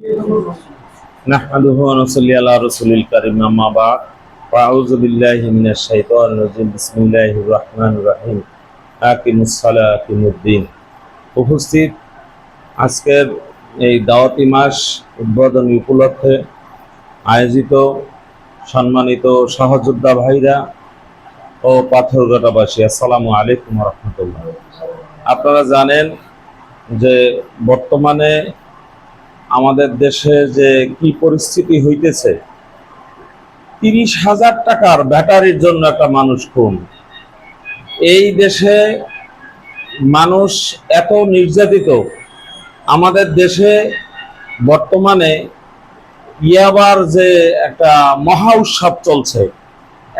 নাহমাদুহু ওয়া নুসাল্লি আলা রাসূলিল কারীম আম্মা বা'দ ফাআউযু বিল্লাহি মিনাশ শাইতানির রাজীম বিসমিল্লাহির রহমানির রহিম আকিমুস সালাহ আকিমুদ্দিন। উপস্থিত আজকের এই দাওয়াতি মাস উদ্বোধনী উপলক্ষে আয়োজিত সম্মানিত সহযোদ্ধা ভাইরা ও পাথরঘাটাবাসী, আসসালামু আলাইকুম ওয়া রাহমাতুল্লাহ। আপনারা জানেন যে বর্তমানে আমাদের দেশে যে কি পরিস্থিতি হইতেছে, 30,000 টাকার ব্যাটারির জন্য একটা মানুষ খুন। এই দেশে মানুষ এত নির্যাতিত। আমাদের দেশে বর্তমানে ইয়াবার যে একটা মহা উৎসব চলছে,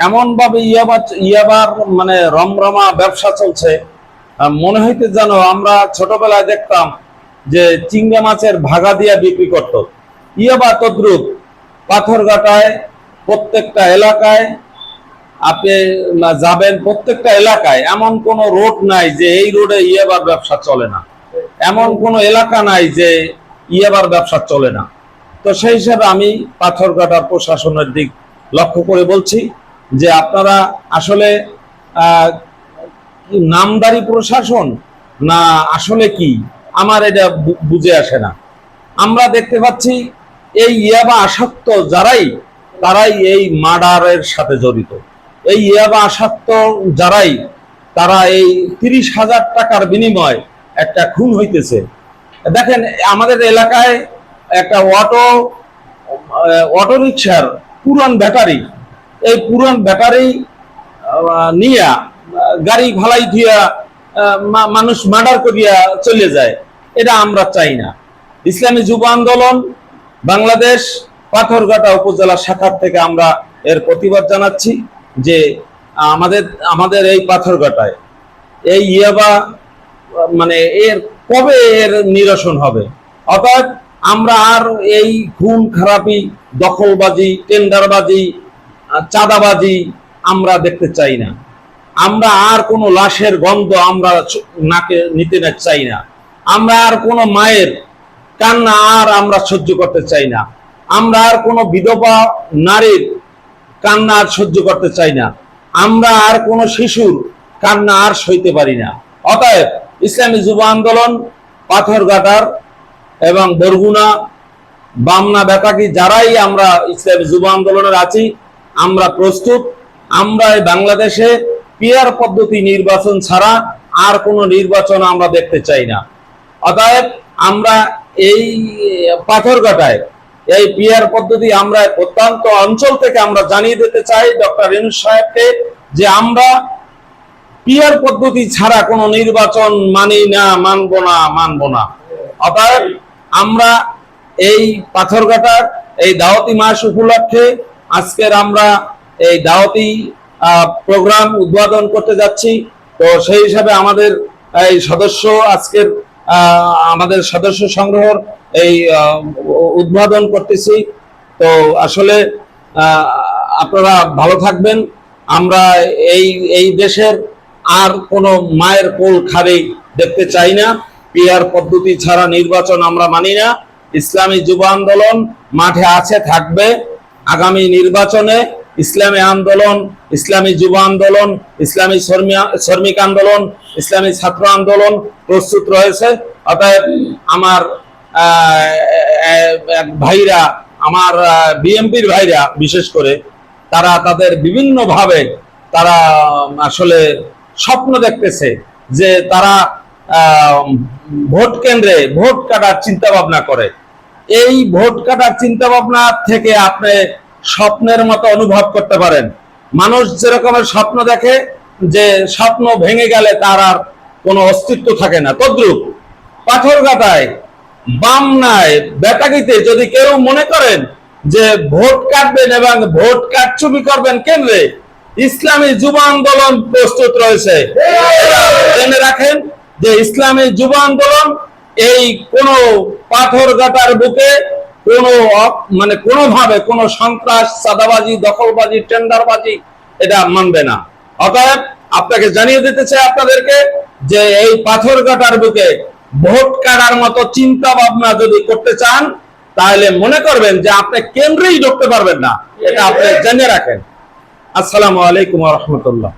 এমনভাবে ইয়াবার মানে রমরমা ব্যবসা চলছে, মনে হইতে যেন আমরা ছোটবেলায় দেখতাম যে চিংড়া মাছের ভাগা দিয়া বিক্রি করত। ইয়াবা তদ্রুপ পাথরঘাটায় প্রত্যেকটা এলাকায় আপনি যাবেন, প্রত্যেকটা এলাকায় এমন কোন রোড নাই যে এই রোডে ইয়াবার ব্যবসা চলে না, এমন কোন এলাকা নাই যে ইয়াবার ব্যবসা চলে না। তো সেই হিসাবে আমি পাথরঘাটার প্রশাসনের দিক লক্ষ্য করে বলছি যে আপনারা আসলে নামদারি প্রশাসন না আসলে কি, আমার এটা বুঝে আসে না। আমরা দেখতে পাচ্ছি এই ইয়াবা আসক্ত তারাই এই মার্ডারের সাথে জড়িত। এই ইয়াবা আসক্ত তারা এই 30,000 টাকার বিনিময়ে একটা খুন হইতেছে। দেখেন, আমাদের এলাকায় একটা অটো রিক্সার পুরান ব্যাটারি, এই পুরান ব্যাটারি নিয়ে গাড়ি ভালাই দিয়া মানুষ মার্ডার করিয়া চলে যায়। এটা আমরা চাই না। ইসলামী যুব আন্দোলন বাংলাদেশ পাথরঘাটা উপজেলা শাখার থেকে আমরা এর প্রতিবাদ জানাচ্ছি যে আমাদের এই পাথরঘাটায় এই ইয়াবা মানে কবে এর নিরসন হবে। অর্থাৎ আমরা আর এই খুন খারাপি, দখলবাজি, টেন্ডারবাজি, চাঁদাবাজি আমরা দেখতে চাই না। আমরা আর কোনো লাশের গন্ধ আমরা নাকে নিতে চাই না। আমরা আর কোনো মায়ের কান্না আর আমরা সহ্য করতে চাই না। আমরা আর কোনো বিধবা নারীর কান্না আর সহ্য করতে চাই না। আমরা আর কোনো শিশুর কান্না আর সইতে পারি না। অতএব ইসলামী যুব আন্দোলন পাথরঘাটার এবং বরগুনা, বামনা, বেতাকি যারাই আমরা ইসলামী যুব আন্দোলনের আছি, আমরা প্রস্তুত। আমরা বাংলাদেশে পিয়ার পদ্ধতি নির্বাচন ছাড়া আর কোনো নির্বাচন আমরা দেখতে চাই না। অতএব আমরা এই পাথরঘাটায় এই পিয়ার পদ্ধতি আমরা প্রত্যন্ত অঞ্চল থেকে আমরা জানিয়ে দিতে চাই ডক্টর ইউনূস সাহেবকে যে আমরা পিয়ার পদ্ধতি ছাড়া কোনো নির্বাচন মানি না, মানব না। অতএব আমরা এই পাথরঘাটার এই দাওয়াতি মাস উপলক্ষে আজকের আমরা এই দাওয়াতি প্রোগ্রাম উদ্বোধন করতে যাচ্ছি। তো সেই হিসাবে আমাদের এই আজকের আমাদের সদস্য সংগ্রহের এই উদ্বোধন করতেছি। তো আসলে আপনারা ভালো থাকবেন। আমরা এই দেশের আর কোনো মায়ের কোল খালি দেখতে চাই না। পিয়ার পদ্ধতি ছাড়া নির্বাচন আমরা মানি না। ইসলামী যুব আন্দোলন মাঠে আছে, থাকবে। আগামী নির্বাচনে ইসলামী আন্দোলন, ইসলামী যুব আন্দোলন, ইসলামী শ্রমিক আন্দোলন, ইসলামী ছাত্র আন্দোলন প্রস্তুত রয়েছে। অতএব আমার ভাইরা, আমার বিএনপির ভাইরা বিশেষ করে, তারা তাদের বিভিন্ন ভাবে তারা আসলে স্বপ্ন দেখতেছে যে তারা ভোট কেন্দ্রে ভোট কাটার চিন্তা ভাবনা করে। এই ভোট কাটার চিন্তা ভাবনা থেকে আপনি স্বপ্নের মতো অনুভব করতে পারেন। মানুষ যেরকমের স্বপ্ন দেখে যে স্বপ্ন ভেঙে গেলে তার আর কোনো অস্তিত্ব থাকে না, তদ্রুপ পাথরঘাটায়, বামনায়, বেতাগিতে যদি কেউ মনে করেন যে ভোট কাটবেন এবং ভোট কারচুপি করবেন কেন্দ্রে, ইসলামী যুব আন্দোলন প্রস্তুত রয়েছে। জেনে রাখেন যে ইসলামী যুব আন্দোলন এই কোন পাথরঘাটার বুকে কোনোভাবে কোনো সন্ত্রাস, চাঁদাবাজি, দখলবাজি, টেন্ডারবাজি এটা মানবে না। অতএব আপনাকে জানিয়ে দিতে চাই আপনাদেরকে যে এই পাথরঘাটার বুকে ভোট কাটার মতো চিন্তা ভাবনা যদি করতে চান, তাহলে মনে করবেন যে আপনি কেন্দ্রেই ঢুকতে পারবেন না, এটা আপনি জেনে রাখেন। আসসালামু আলাইকুম ওয়া রাহমাতুল্লাহ।